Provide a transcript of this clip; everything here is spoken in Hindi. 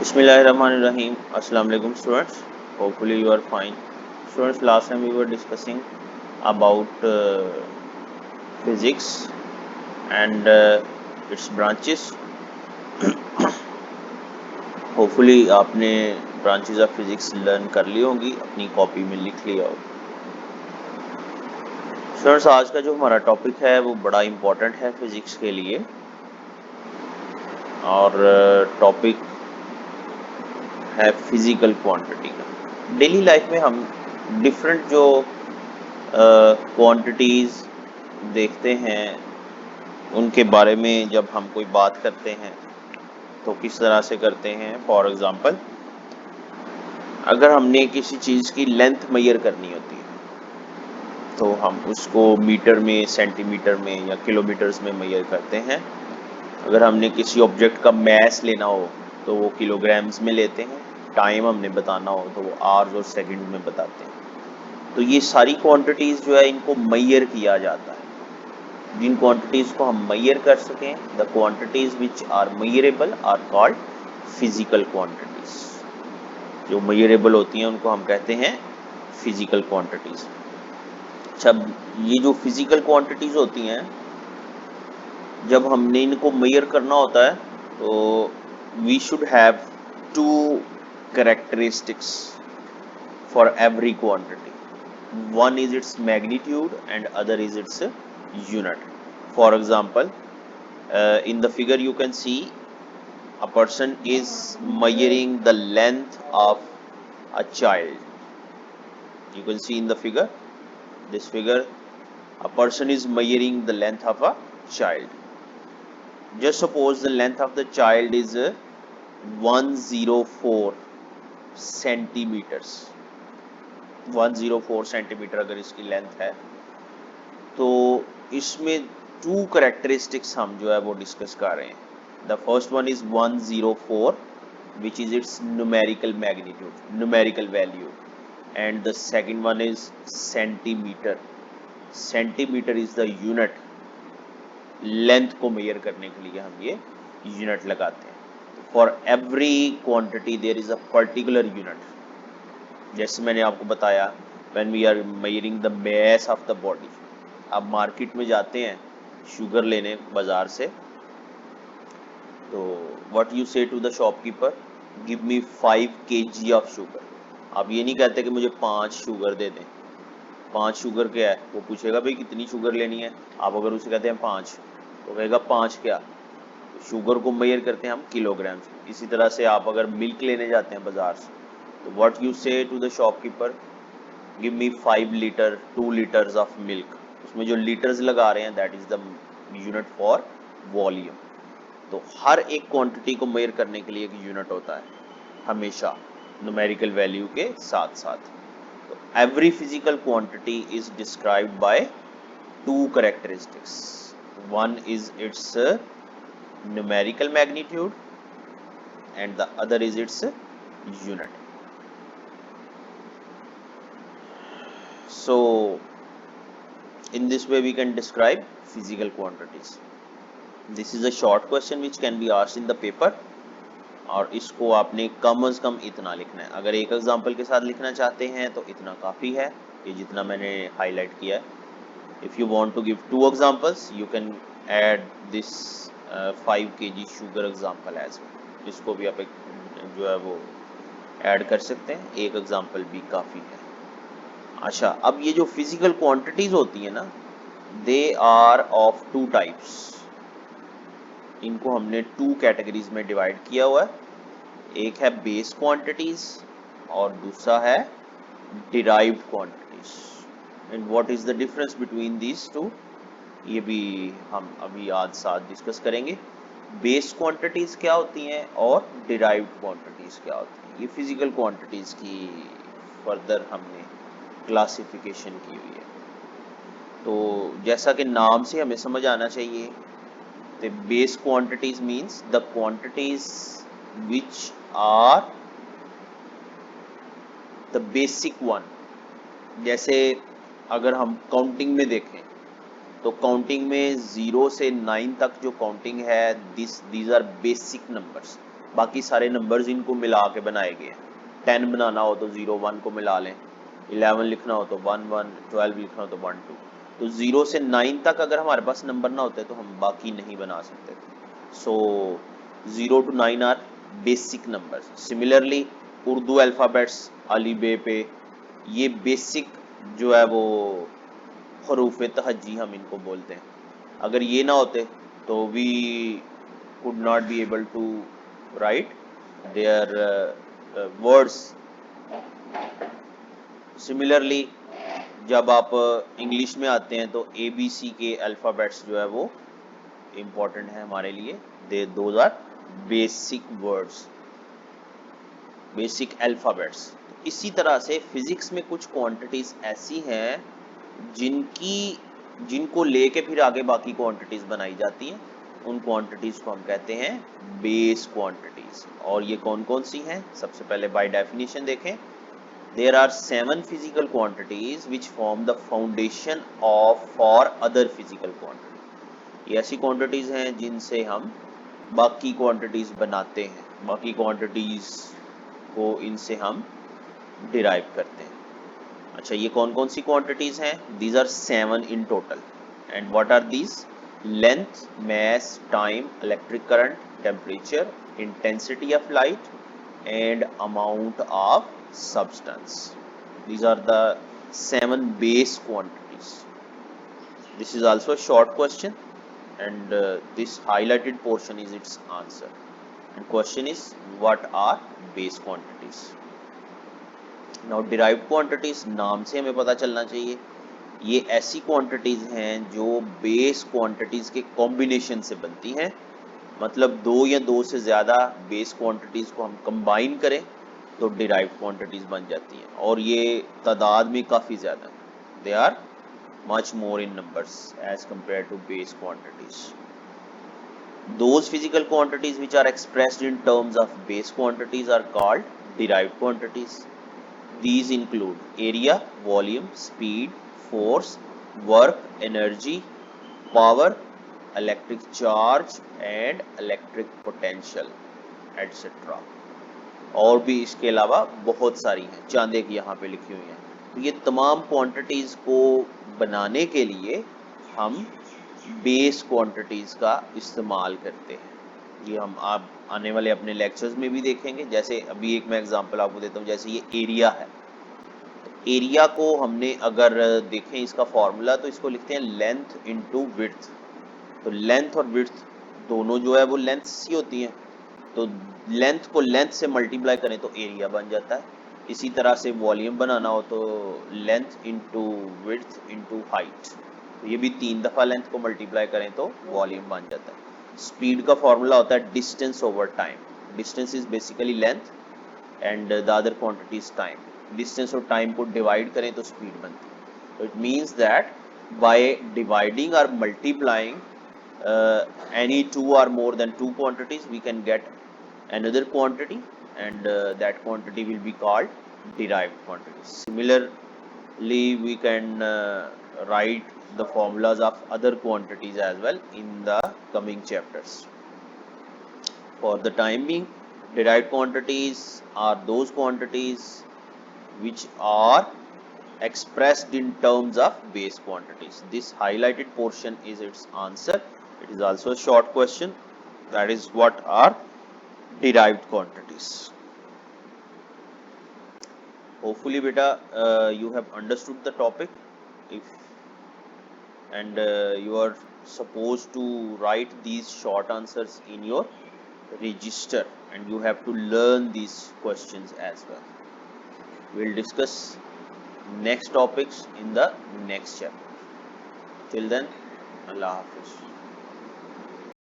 Bismillahirrahmanirrahim. Assalamu alaikum students. Hopefully you are fine. Students, last time we were discussing about physics and its branches. Hopefully आपने branches of physics learn कर ली होंगी, अपनी कॉपी में लिख लिया होगा. Students, आज का जो हमारा टॉपिक है वो बड़ा इम्पोर्टेंट है फिजिक्स के लिए और टॉपिक है फिजिकल क्वांटिटी का. डेली लाइफ में हम डिफरेंट जो क्वांटिटीज देखते हैं उनके बारे में जब हम कोई बात करते हैं तो किस तरह से करते हैं. फॉर एग्जांपल, अगर हमने किसी चीज़ की लेंथ मेजर करनी होती है तो हम उसको मीटर में, सेंटीमीटर में या किलोमीटर्स में मेजर करते हैं. अगर हमने किसी ऑब्जेक्ट का मैस लेना हो तो वो किलोग्राम्स में लेते हैं. टाइम हमने बताना हो तो वो आवर्स और सेकंड में बताते हैं. तो ये सारी क्वांटिटीज जो है इनको मेजर किया जाता है. जिन क्वांटिटीज को हम मेजर कर सकें, the quantities which are measurable are called physical quantities. जो मेजरेबल होती हैं उनको हम कहते हैं फिजिकल क्वांटिटीज. अच्छा, ये जो फिजिकल क्वांटिटीज होती हैं जब हमने इनको मेजर करना होता है तो we should have two characteristics for every quantity. One is its magnitude and other is its unit. For example, in the figure you can see a person is measuring the length of a child. You can see in the figure, this figure, a person is measuring the length of a child. Just suppose the length of the child is 104 centimeters. 104 centimetre अगर इसकी लेंथ है तो इसमें टू कैरेक्टरिस्टिक्स हम जो है वो डिस्कस कर रहे हैं. The first one is 104 which is its numerical magnitude, numerical value, and the second one is centimetre. Centimetre is the unit. Length को मेजर करने के लिए हम ये यूनिट लगाते हैं. For every quantity there is a particular unit. जैसे मैंने आपको बताया, when we are measuring the mass of the body. आप मार्केट में जाते हैं शुगर लेने बाजार से, तो what you say to the shopkeeper, give me 5 kg of sugar. आप ये नहीं कहते कि मुझे 5 शुगर दे दें. 5 शुगर क्या है, वो पूछेगा भाई कितनी शुगर लेनी है. आप अगर उसे कहते हैं 5 तो कहेगा 5 क्या. शुगर को मेजर करते हैं हम किलोग्राम से. इसी तरह से आप अगर मिल्क लेने जाते हैं बाजार से तो what you say to the shopkeeper, give me 5 litre, 2 litres of milk. उसमें जो लीटर्स लगा रहे हैं that is the unit for volume. तो हर एक क्वांटिटी को मेजर करने के लिए एक यूनिट होता है हमेशा न्यूमेरिकल वैल्यू के साथ साथ. तो every physical quantity is described by two characteristics. One is it's numerical magnitude and the other is its unit. So in this way we can describe physical quantities. This is a short question which can be asked in the paper और इसको आपने कम से कम इतना लिखना है. अगर एक एग्जाम्पल के साथ लिखना चाहते हैं तो इतना काफ़ी है, ये जितना मैंने हाईलाइट किया है. If you want to give 2 examples you can add this 5 kg sugar example as well. इसको भी आप एक जो है वो ऐड कर सकते हैं. एक एग्जाम्पल भी काफ़ी है. अच्छा, अब ये जो फिजिकल क्वांटिटीज होती है ना, दे आर ऑफ 2 टाइप्स. इनको हमने 2 कैटेगरीज में डिवाइड किया हुआ है. एक है बेस क्वांटिटीज और दूसरा है derived quantities. And what is the difference between these two, ये भी हम अभी आज साथ डिस्कस करेंगे. बेस क्वांटिटीज क्या होती हैं और डिराइव्ड क्वांटिटीज क्या होती हैं. ये फिजिकल क्वांटिटीज की फर्दर हमने क्लासिफिकेशन की हुई है. तो जैसा कि नाम से हमें समझ आना चाहिए, तो base quantities means the quantities which are the basic one. जैसे अगर हम काउंटिंग में देखें तो काउंटिंग में 0 से 9 तक जो काउंटिंग है, दीज आर बेसिक नंबर्स. बाकी सारे नंबर्स इनको मिला के बनाए गए। 10 बनाना हो तो 0 1 को मिला लें, 11 लिखना हो तो 1 1, 12 लिखना हो तो 1 2। तो 0 से 9 तक अगर हमारे पास नंबर ना होते तो हम बाकी नहीं बना सकते थे। So 0 to 9 are basic numbers. Similarly Urdu alphabets अली बे पे, ये बेसिक जो है वो हरूफ तहज्जी हम इनको बोलते हैं। अगर ये ना होते तो we could not be able to write their words. Similarly जब आप इंग्लिश में आते हैं तो ABC के अल्फ़ाबेट्स जो है वो इम्पोर्टेंट है हमारे लिए। They those are basic words, basic alphabets. इसी तरह से फिजिक्स में कुछ क्वांटिटीज ऐसी हैं जिनको लेके फिर आगे बाकी क्वांटिटीज बनाई जाती हैं। उन क्वांटिटीज को हम कहते हैं बेस क्वांटिटीज। और ये कौन कौन सी हैं? सबसे पहले बाय डेफिनेशन देखें। There are 7 physical quantities which form the foundation for other physical quantities। ये ऐसी quantities हैं जिनसे हम बाकी quantities बनाते हैं, बाकी quantities को इनसे हम derive करते हैं। अच्छा, ये कौन कौन सी quantities हैं? These are 7 in total। And what are these? Length, mass, time, electric current, temperature, intensity of light, and amount of substance. These are the 7 base quantities. This is also a short question, and this highlighted portion is its answer. And question is, what are base quantities? Now derived quantities, नाम से हमें पता चलना चाहिए ये ऐसी क्वांटिटीज हैं जो बेस क्वांटिटीज के कॉम्बिनेशन से बनती हैं। मतलब दो या दो से ज़्यादा बेस क्वांटिटीज को हम कंबाइन करें तो डिराइव्ड क्वांटिटीज बन जाती हैं, और ये तादाद में काफ़ी ज़्यादा है। They are much more in numbers as compare to base quantities. Those physical quantities which are expressed in terms of base quantities are called derived quantities. These include area, volume, speed, force, work, energy, power, electric charge and electric potential, etc. और भी इसके अलावा बहुत सारी हैं, चांद की यहाँ पे लिखी हुई हैं। तो ये तमाम क्वांटिटीज़ को बनाने के लिए हम बेस क्वांटिटीज़ का इस्तेमाल करते हैं। ये हम आप आने वाले अपने लेक्चर्स में भी देखेंगे। जैसे अभी एक मैं एग्जांपल आपको देता हूँ, जैसे ये एरिया है। तो एरिया को हमने अगर देखें इसका फॉर्मूला, तो इसको लिखते हैं लेंथ इनटू विड्थ। तो लेंथ और विड्थ दोनों जो है वो लेंथ ही होती हैं, तो लेंथ को लेंथ से मल्टीप्लाई करें तो एरिया बन जाता है। इसी तरह से वॉल्यूम बनाना हो तो length into width into height, तो ये भी 3 दफ़ा लेंथ को मल्टीप्लाई करें तो वॉल्यूम बन जाता है। स्पीड का फॉर्मूला होता है distance over time. Distance is basically length and the other quantity is time. Distance और टाइम को डिवाइड करें तो स्पीड बनती है। तो it means that by dividing और multiplying any two or more than two quantities, we can get another quantity, and that quantity will be called derived quantity. Similarly, we can write the formulas of other quantities as well in the coming chapters. For the time being, derived quantities are those quantities which are expressed in terms of base quantities. This highlighted portion is its answer. It is also a short question. That is, what are derived quantities? Hopefully beta you have understood the topic. If and you are supposed to write these short answers in your register, and you have to learn these questions as well. We'll discuss next topics in the next chapter. Till then, Allah Hafiz.